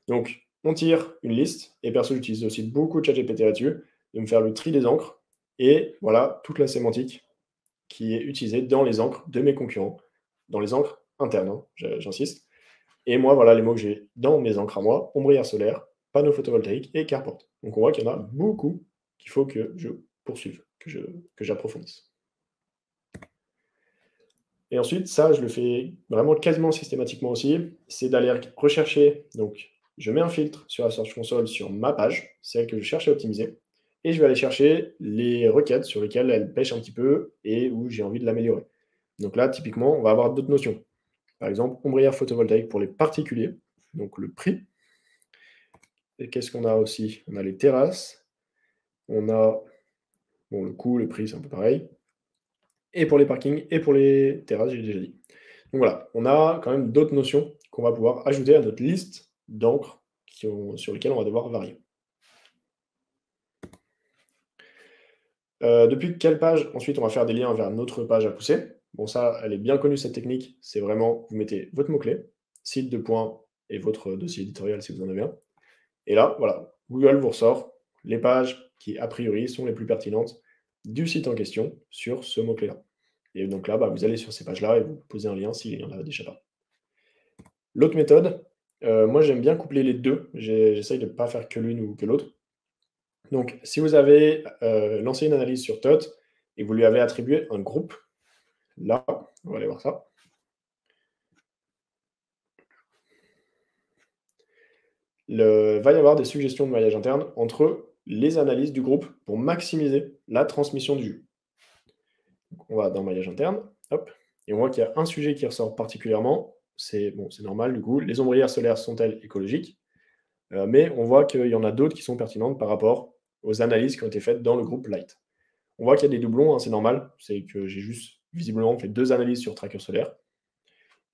Donc, on tire une liste, et perso, j'utilise aussi beaucoup de ChatGPT là-dessus, de me faire le tri des encres, et voilà toute la sémantique qui est utilisée dans les encres de mes concurrents, dans les encres internes, hein, j'insiste. Et moi, voilà les mots que j'ai dans mes encres à moi, ombrière solaire, panneau photovoltaïque et carport. Donc on voit qu'il y en a beaucoup qu'il faut que je poursuive, que j'approfondisse. Et ensuite, ça, je le fais vraiment quasiment systématiquement aussi, c'est d'aller rechercher, donc je mets un filtre sur la Search Console sur ma page, celle que je cherche à optimiser, et je vais aller chercher les requêtes sur lesquelles elle pêche un petit peu et où j'ai envie de l'améliorer. Donc là, typiquement, on va avoir d'autres notions. Par exemple, ombrière photovoltaïque pour les particuliers, donc le prix. Et qu'est-ce qu'on a aussi? On a les terrasses, on a le coût, le prix, c'est un peu pareil. Et pour les parkings et pour les terrasses, j'ai déjà dit. Donc voilà, on a quand même d'autres notions qu'on va pouvoir ajouter à notre liste d'encres sur lesquelles on va devoir varier. Depuis quelle page, ensuite, on va faire des liens vers notre page à pousser. Bon, ça, elle est bien connue, cette technique. C'est vraiment, vous mettez votre mot-clé, site de points et votre dossier éditorial si vous en avez un. Et là, voilà, Google vous ressort les pages qui, a priori, sont les plus pertinentes du site en question sur ce mot-clé-là. Et donc là, vous allez sur ces pages-là et vous posez un lien s'il y en a déjà pas. L'autre méthode, moi j'aime bien coupler les deux. J'essaye de ne pas faire que l'une ou que l'autre. Donc, si vous avez lancé une analyse sur TOT et vous lui avez attribué un groupe, là, on va aller voir ça. Il va y avoir des suggestions de maillage interne entre les analyses du groupe pour maximiser la transmission du jus. Donc, on va dans maillage interne, hop, et on voit qu'il y a un sujet qui ressort particulièrement. C'est normal du coup. Les ombrières solaires sont-elles écologiques? Mais on voit qu'il y en a d'autres qui sont pertinentes par rapport aux analyses qui ont été faites dans le groupe Light. On voit qu'il y a des doublons, hein, c'est normal. C'est que j'ai juste visiblement fait 2 analyses sur Tracker solaire.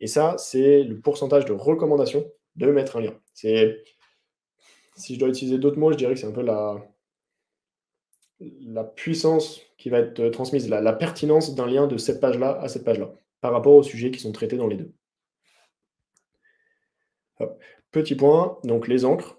Et ça, c'est le pourcentage de recommandation de mettre un lien. Si je dois utiliser d'autres mots, je dirais que c'est un peu la puissance qui va être transmise, la pertinence d'un lien de cette page-là à cette page-là, par rapport aux sujets qui sont traités dans les deux. Hop. Petit point, donc les encres.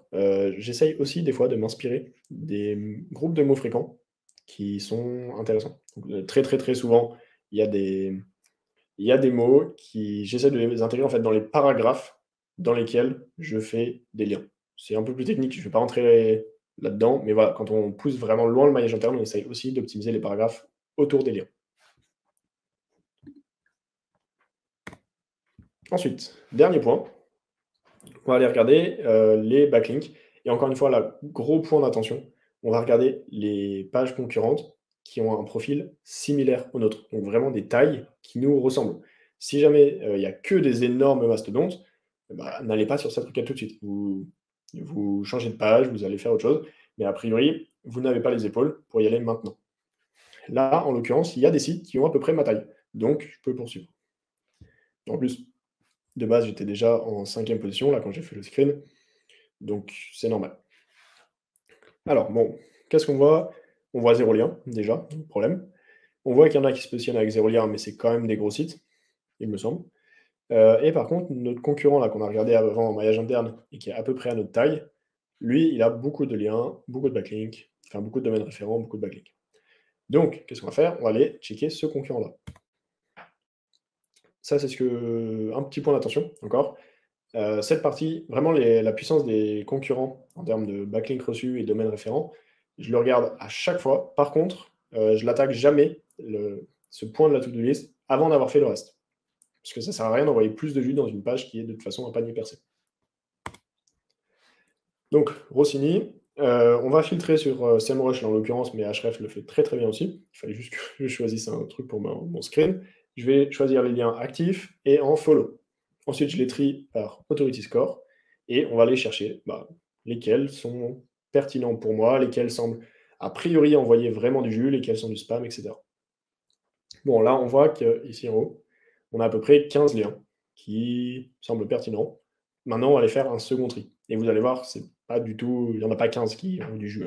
J'essaye aussi des fois de m'inspirer des groupes de mots fréquents qui sont intéressants. Donc, très, très, très souvent, il y a des mots qui j'essaie de les intégrer en fait dans les paragraphes dans lesquels je fais des liens. C'est un peu plus technique, je ne vais pas rentrer là-dedans. Mais voilà, quand on pousse vraiment loin le maillage interne, on essaye aussi d'optimiser les paragraphes autour des liens. Ensuite, dernier point, on va aller regarder les backlinks. Et encore une fois, là, gros point d'attention, on va regarder les pages concurrentes qui ont un profil similaire au nôtre. Donc vraiment des tailles qui nous ressemblent. Si jamais il n'y a que des énormes mastodontes, bah, n'allez pas sur cette requête tout de suite. Vous changez de page, vous allez faire autre chose. Mais a priori, vous n'avez pas les épaules pour y aller maintenant. Là, en l'occurrence, il y a des sites qui ont à peu près ma taille. Donc, je peux poursuivre. En plus, de base, j'étais déjà en 5e position, là, quand j'ai fait le screen. Donc, c'est normal. Alors, bon, qu'est-ce qu'on voit? On voit 0 lien, déjà, problème. On voit qu'il y en a qui se positionnent avec 0 lien, mais c'est quand même des gros sites, il me semble. Et par contre, notre concurrent, là, qu'on a regardé avant en maillage interne et qui est à peu près à notre taille, lui, il a beaucoup de liens, beaucoup de backlinks, enfin, beaucoup de domaines référents, beaucoup de backlinks. Donc, qu'est-ce qu'on va faire? On va aller checker ce concurrent-là. Ça, c'est un petit point d'attention, encore. Cette partie, vraiment la puissance des concurrents en termes de backlinks reçus et domaines référents, je le regarde à chaque fois. Par contre, je l'attaque jamais, ce point de la to-do list, avant d'avoir fait le reste. Parce que ça sert à rien d'envoyer plus de vues dans une page qui est de toute façon un panier percé. Donc, Rossini, on va filtrer sur SEMrush en l'occurrence, mais Ahrefs le fait très très bien aussi. Il fallait juste que je choisisse un truc pour mon screen. Je vais choisir les liens actifs et en follow. Ensuite, je les trie par authority score et on va aller chercher lesquels sont pertinents pour moi, lesquels semblent a priori envoyer vraiment du jus, lesquels sont du spam, etc. Bon, là, on voit qu'ici en haut, on a à peu près 15 liens qui semblent pertinents. Maintenant, on va aller faire un second tri. Et vous allez voir, c'est pas du tout, il n'y en a pas 15 qui ont du jus.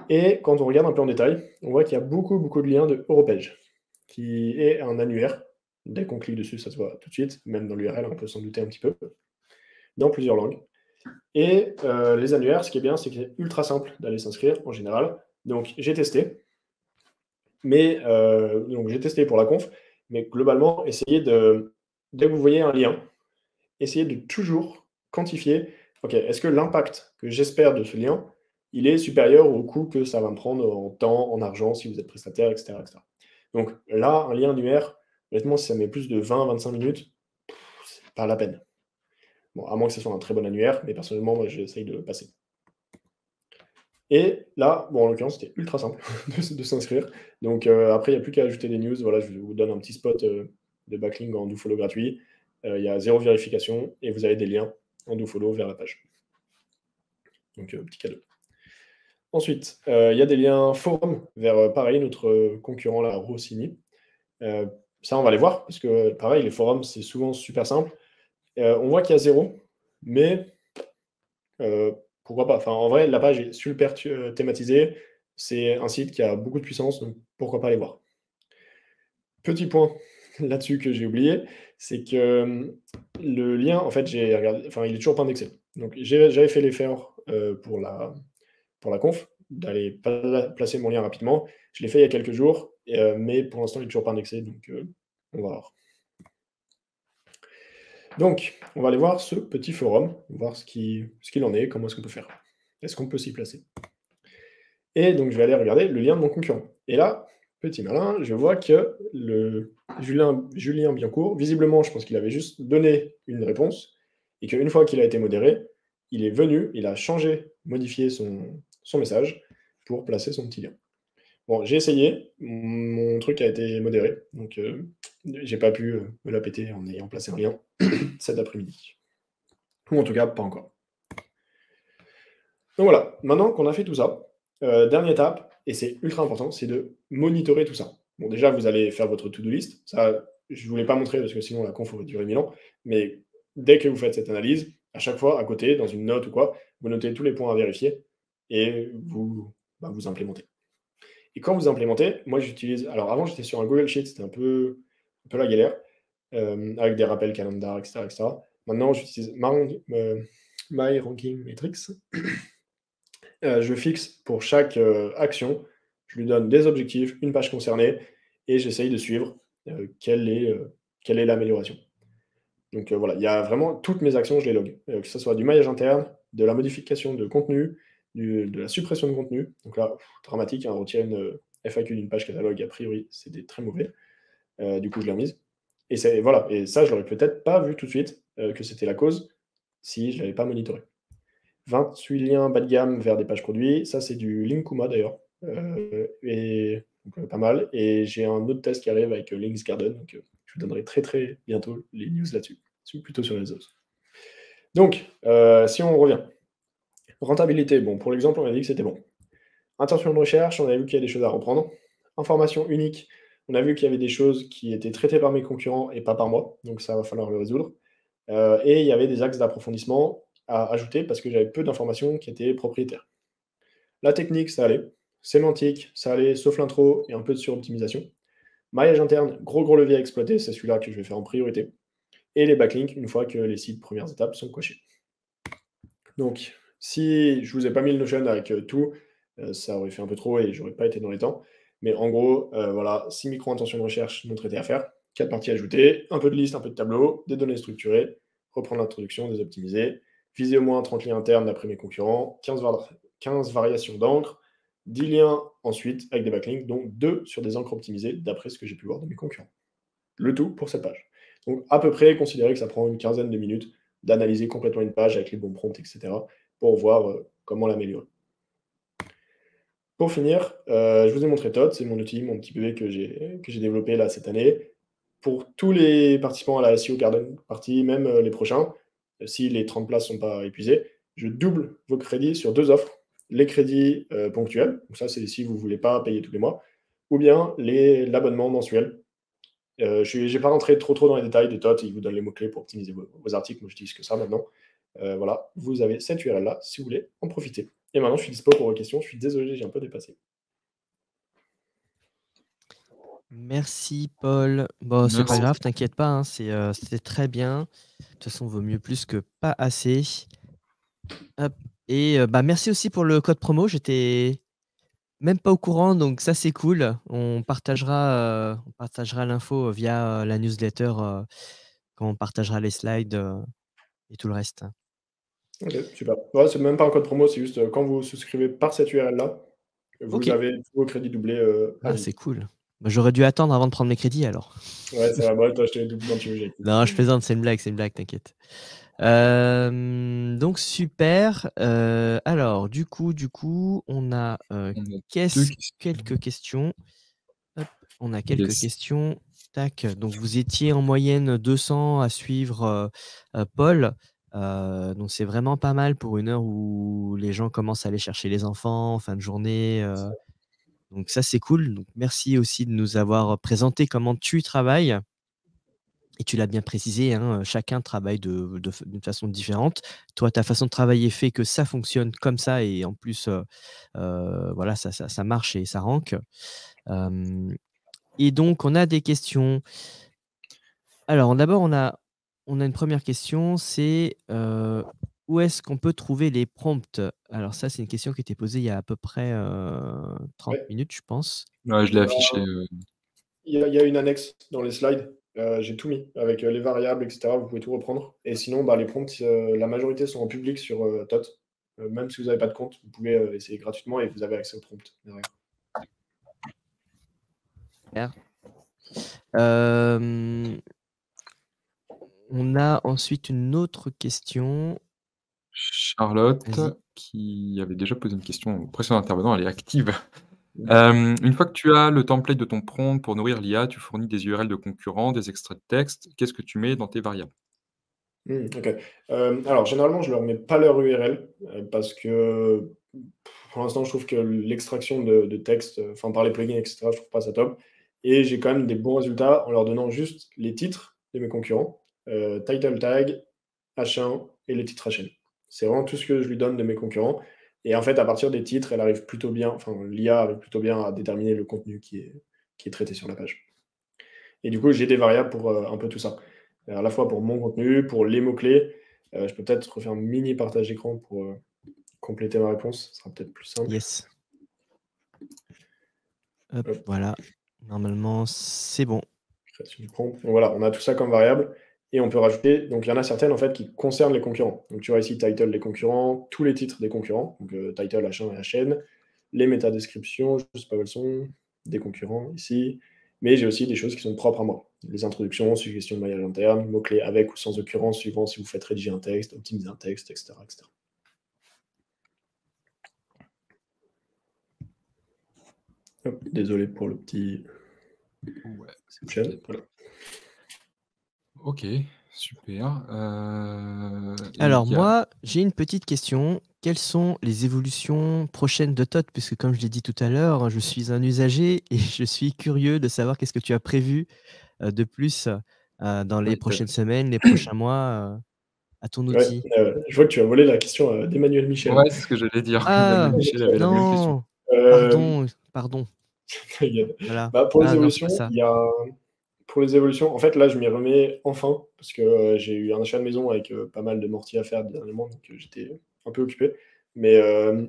Et quand on regarde un peu en détail, on voit qu'il y a beaucoup, beaucoup de liens de Europage, qui est un annuaire. Dès qu'on clique dessus, ça se voit tout de suite, même dans l'URL, on peut s'en douter un petit peu, dans plusieurs langues. Et les annuaires, ce qui est bien, c'est que c'est ultra simple d'aller s'inscrire en général. Donc j'ai testé, mais donc j'ai testé pour la conf, mais globalement, essayez dès que vous voyez un lien, essayez de toujours quantifier, ok, est-ce que l'impact que j'espère de ce lien, il est supérieur au coût que ça va me prendre en temps, en argent, si vous êtes prestataire, etc. etc. Donc là, un lien annuaire, honnêtement, si ça met plus de 20-25 minutes, c'est pas la peine. Bon, à moins que ce soit un très bon annuaire, mais personnellement, moi, j'essaye de passer. Et là, bon, en l'occurrence, c'était ultra simple de s'inscrire. Donc après, il n'y a plus qu'à ajouter des news. Voilà, je vous donne un petit spot de backlink en dofollow gratuit. Il y a 0 vérification et vous avez des liens en dofollow vers la page. Donc petit cadeau. Ensuite, il y a des liens forum vers, pareil, notre concurrent, là, Rossini. Ça, on va les voir, parce que pareil, les forums, c'est souvent super simple. On voit qu'il y a 0, mais pourquoi pas? Enfin, en vrai, la page est super thématisée. C'est un site qui a beaucoup de puissance, donc pourquoi pas aller voir? Petit point là-dessus que j'ai oublié, c'est que le lien, en fait, j'ai regardé, enfin, il est toujours pas indexé. Donc j'avais fait l'effort pour la conf, d'aller placer mon lien rapidement. Je l'ai fait il y a quelques jours, mais pour l'instant, il est toujours pas indexé, donc on va voir. Donc, on va aller voir ce petit forum, voir ce qu'il en est, comment est-ce qu'on peut faire. Est-ce qu'on peut s'y placer? Et donc, je vais aller regarder le lien de mon concurrent. Et là, petit malin, je vois que le Julien Biancourt, visiblement, je pense qu'il avait juste donné une réponse, et qu'une fois qu'il a été modéré, il est venu, il a changé, modifié son message pour placer son petit lien. Bon, j'ai essayé, mon truc a été modéré, donc j'ai pas pu me la péter en ayant placé un lien cet après-midi. Ou en tout cas, pas encore. Donc voilà, maintenant qu'on a fait tout ça, dernière étape, et c'est ultra important, c'est de monitorer tout ça. Bon, déjà, vous allez faire votre to-do list. Ça, je ne vous l'ai pas montré parce que sinon la conf aurait duré 1000 ans. Mais dès que vous faites cette analyse, à chaque fois, à côté, dans une note ou quoi, vous notez tous les points à vérifier et vous implémentez. Et quand vous implémentez, moi j'utilise. Alors avant, j'étais sur un Google Sheet, c'était un peu la galère, avec des rappels calendar, etc. etc. Maintenant, j'utilise My Ranking Matrix. Je fixe pour chaque action, je lui donne des objectifs, une page concernée, et j'essaye de suivre quelle est l'amélioration. Donc voilà, il y a vraiment toutes mes actions, je les log. Que ce soit du maillage interne, de la modification de contenu, de la suppression de contenu. Donc là, dramatique, hein, retirer une FAQ d'une page catalogue, a priori, c'était très mauvais. Du coup, je l'ai remise. Et voilà, et ça, je l'aurais peut-être pas vu tout de suite que c'était la cause si je l'avais pas monitoré. 28 liens bas de gamme vers des pages produits, ça c'est du Linkuma d'ailleurs, et donc, pas mal. Et j'ai un autre test qui arrive avec Links Garden, donc je vous donnerai très très bientôt les news là-dessus, plutôt sur les réseaux. Donc, si on revient, rentabilité, bon, pour l'exemple, on a dit que c'était bon. Intention de recherche, on a vu qu'il y a des choses à reprendre. Information unique, on a vu qu'il y avait des choses qui étaient traitées par mes concurrents et pas par moi, donc ça va falloir le résoudre. Et il y avait des axes d'approfondissement à ajouter parce que j'avais peu d'informations qui étaient propriétaires. La technique, ça allait. Sémantique, ça allait, sauf l'intro et un peu de suroptimisation. Maillage interne, gros levier à exploiter, c'est celui-là que je vais faire en priorité. Et les backlinks, une fois que les 6 premières étapes sont cochées. Donc, si je vous ai pas mis le Notion avec tout, ça aurait fait un peu trop et j'aurais pas été dans les temps. Mais en gros, voilà, 6 micro-intentions de recherche non traitées à faire, 4 parties ajoutées, un peu de liste, un peu de tableau, des données structurées, reprendre l'introduction, désoptimiser, viser au moins 30 liens internes d'après mes concurrents, 15 variations d'encre, 10 liens ensuite avec des backlinks, dont 2 sur des encres optimisées d'après ce que j'ai pu voir de mes concurrents. Le tout pour cette page. Donc à peu près, considérez que ça prend une quinzaine de minutes d'analyser complètement une page avec les bons prompts, etc., pour voir comment l'améliorer. Pour finir, je vous ai montré Todd, c'est mon outil, mon petit bébé que j'ai développé là cette année. Pour tous les participants à la SEO Garden Party, même les prochains, si les 30 places ne sont pas épuisées, je double vos crédits sur 2 offres. Les crédits ponctuels, donc ça c'est si vous ne voulez pas payer tous les mois, ou bien l'abonnement mensuel. Je n'ai pas rentré trop dans les détails de Todd, il vous donne les mots-clés pour optimiser vos articles, moi je dis que ça maintenant. Voilà, vous avez cette URL-là si vous voulez en profiter. Et maintenant, je suis dispo pour vos questions. Je suis désolé, j'ai un peu dépassé. Merci Paul. Bon, c'est pas Merci. grave, t'inquiète pas, hein, c'était très bien. De toute façon, vaut mieux plus que pas assez. Hop. Et bah merci aussi pour le code promo. J'étais même pas au courant, donc ça c'est cool. On partagera l'info via la newsletter quand on partagera les slides et tout le reste. Ok, super. Ouais, c'est même pas un code promo, c'est juste quand vous souscrivez par cette URL-là, vous Ok. avez tous vos crédits doublés à Ah, vie. c'est cool. Bah, j'aurais dû attendre avant de prendre mes crédits alors. Ouais, ça va, moi, toi, je te les double quand tu veux, j'ai acquis. Non, je plaisante, c'est une blague, t'inquiète. Donc super. Alors du coup, on a On a deux questions. quelques questions. Hop, on a quelques Yes. questions. Tac. Donc vous étiez en moyenne 200 à suivre Paul. Donc c'est vraiment pas mal pour une heure où les gens commencent à aller chercher les enfants en fin de journée. Donc ça c'est cool. Donc merci aussi de nous avoir présenté comment tu travailles. Et tu l'as bien précisé, hein, chacun travaille d'une façon différente. Toi, ta façon de travailler fait que ça fonctionne comme ça et en plus, voilà, ça marche et ça rank. Hem et donc on a des questions. Alors d'abord, on a une première question, c'est, où est-ce qu'on peut trouver les prompts? Alors ça, c'est une question qui était posée il y a à peu près, 30 Ouais. minutes, je pense. Ouais, je l'ai affiché. Il y a une annexe dans les slides. J'ai tout mis avec les variables, etc. Vous pouvez tout reprendre. Et sinon, bah, les prompts, la majorité sont en public sur TOT. Même si vous n'avez pas de compte, vous pouvez essayer gratuitement et vous avez accès aux prompts derrière. Super. Hem, on a ensuite une autre question. Charlotte, Vas-y. qui avait déjà posé une question au précédent intervenant, elle est active. Mhm. Une fois que tu as le template de ton prompt pour nourrir l'IA, tu fournis des URL de concurrents, des extraits de texte. Qu'est-ce que tu mets dans tes variables? Ok. Alors, généralement, je leur mets pas leur URL parce que pour l'instant, je trouve que l'extraction de texte, enfin par les plugins, etc., je trouve pas ça top. Et j'ai quand même des bons résultats en leur donnant juste les titres de mes concurrents, title tag, H1 et les titres HN. C'est vraiment tout ce que je lui donne de mes concurrents. Et en fait, à partir des titres, elle arrive plutôt bien, enfin, l'IA arrive plutôt bien à déterminer le contenu qui est traité sur la page. Et du coup, j'ai des variables pour un peu tout ça. À la fois pour mon contenu, pour les mots-clés. Je peux peut-être refaire un mini partage d'écran pour compléter ma réponse. Ce sera peut-être plus simple. Yes. Hop, Hop, voilà. Normalement, c'est bon. création du prompt. Donc voilà, on a tout ça comme variable. Et on peut rajouter, donc il y en a certaines en fait qui concernent les concurrents. Donc tu vois ici title les concurrents, tous les titres des concurrents, donc title H1 et HN, les métadescriptions, je ne sais pas où elles sont, des concurrents ici, mais j'ai aussi des choses qui sont propres à moi. Les introductions, suggestions de maillage interne, mots-clés avec ou sans occurrence, suivant si vous faites rédiger un texte, optimiser un texte, etc. etc. Hop, désolé pour le petit... Ouais. Voilà. Ok, super. Alors il y a- moi, j'ai une petite question. Quelles sont les évolutions prochaines de Todd? Puisque comme je l'ai dit tout à l'heure, je suis un usager et je suis curieux de savoir qu'est-ce que tu as prévu de plus dans les Oui, prochaines semaines, les prochains mois à ton ouais, outil. je vois que tu as volé la question d'Emmanuel Michel. Ouais, c'est ce que j'allais dire. Emmanuel Ah Michel avait la même question. non, Euh, pardon. Voilà. Voilà. Pour les Ah non, c'est pas évolutions, ça. pour les évolutions, en fait, là, je m'y remets enfin, parce que j'ai eu un achat de maison avec pas mal de mortiers à faire dernièrement, donc j'étais un peu occupé. Mais va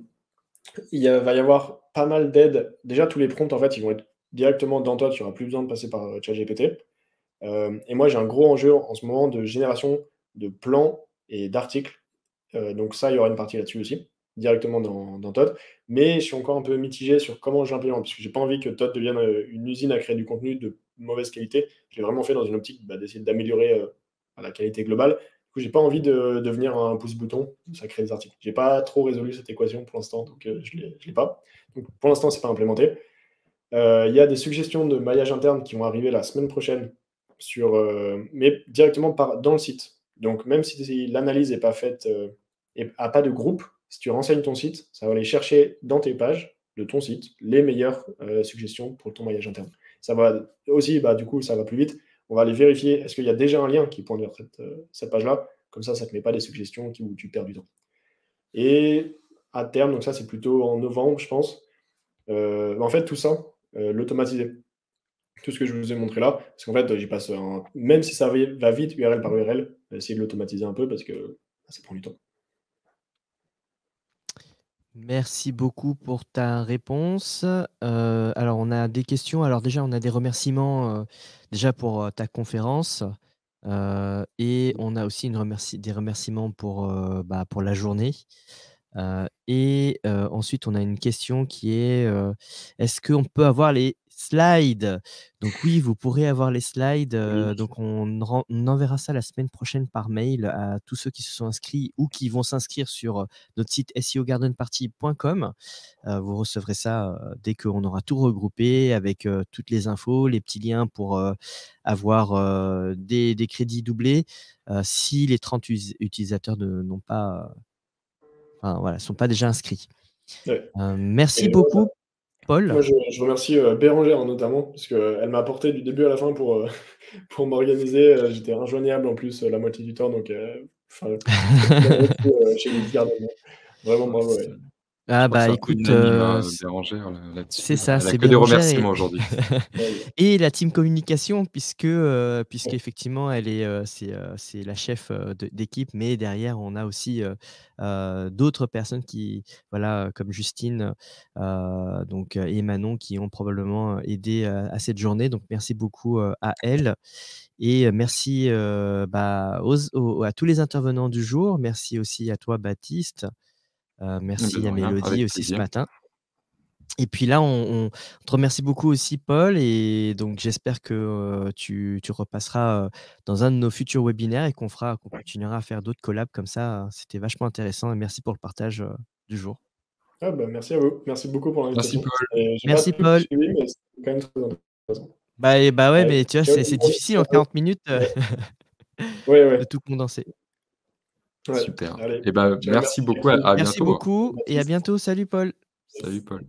y avoir pas mal d'aides. Déjà, tous les prompts, en fait, ils vont être directement dans toi, tu n'auras plus besoin de passer par ChatGPT. Et moi, j'ai un gros enjeu en ce moment de génération de plans et d'articles. Donc ça, il y aura une partie là-dessus aussi, directement dans Todd. Mais je suis encore un peu mitigé sur comment je l'implémente, parce que j'ai pas envie que Todd devienne une usine à créer du contenu de mauvaise qualité. Je l'ai vraiment fait dans une optique d'essayer d'améliorer la qualité globale. Du coup, j'ai pas envie de devenir un pouce-bouton, ça crée des articles. J'ai pas trop résolu cette équation pour l'instant, donc je l'ai pas. Donc pour l'instant, c'est pas implémenté. Il y a des suggestions de maillage interne qui vont arriver la semaine prochaine, mais directement dans le site. Donc même si l'analyse n'est pas faite et n'a pas de groupe, si tu renseignes ton site, ça va aller chercher dans tes pages de ton site les meilleures suggestions pour ton maillage interne. Ça va aussi, du coup, ça va plus vite. On va aller vérifier, est-ce qu'il y a déjà un lien qui pointe vers cette page-là. Comme ça ne te met pas des suggestions où tu perds du temps. Et à terme, donc ça c'est plutôt en novembre, je pense. En fait, tout ça, l'automatiser. Tout ce que je vous ai montré là, parce qu'en fait, j'y passe même si ça va vite, URL par URL, essayer de l'automatiser un peu parce que ça prend du temps. Merci beaucoup pour ta réponse. Alors, on a des questions. Alors déjà, on a des remerciements déjà pour ta conférence. Et on a aussi des remerciements pour la journée. Ensuite, on a une question qui est est-ce qu'on peut avoir les slides? Donc oui, vous pourrez avoir les slides. Oui. Donc on enverra ça la semaine prochaine par mail à tous ceux qui se sont inscrits ou qui vont s'inscrire sur notre site seogardenparty.com. Vous recevrez ça dès qu'on aura tout regroupé avec toutes les infos, les petits liens pour avoir des crédits doublés si les 30 utilisateurs n'ont pas sont pas déjà inscrits. Ouais. Merci Et beaucoup, Paul. moi, je remercie Bérangère notamment, parce qu'elle m'a apporté du début à la fin pour m'organiser. J'étais injoignable en plus la moitié du temps, donc chez les Garden. Vraiment Ouais, bravo. Ouais. je Ah crois que bah c'est un peu écoute, unanime, hein, Bérangère, là-dessus. c'est ça, Elle a c'est que des Bérangère remerciements aujourd'hui. et la team communication Ouais. puisqu'effectivement elle est, c'est la chef, d'équipe, mais derrière on a aussi, d'autres personnes qui voilà, comme Justine, et Manon qui ont probablement aidé à cette journée. Donc merci beaucoup, à elles et merci, à tous les intervenants du jour. Merci aussi à toi Baptiste, Eh ben, merci de à rien, Mélodie avec aussi ce plaisir. matin. Et puis là, on te remercie beaucoup aussi, Paul, et donc j'espère que tu repasseras dans un de nos futurs webinaires et qu'on continuera à faire d'autres collabs comme ça. C'était vachement intéressant et merci pour le partage du jour. Ah merci à vous. Merci beaucoup pour Merci, l'invitation. Paul. J'ai pas Merci, tout Paul. suivi, mais c'est quand même très intéressant. Bah ouais, Allez, mais tu vois, ciao, c'est difficile en 40 minutes ouais. Ouais, de ouais. tout condenser. Ouais. Super. Allez, Eh ben, ciao, merci merci beaucoup. Jacqueline, À Merci bientôt. beaucoup et à Baptiste. bientôt. Salut, Paul. Salut, Paul.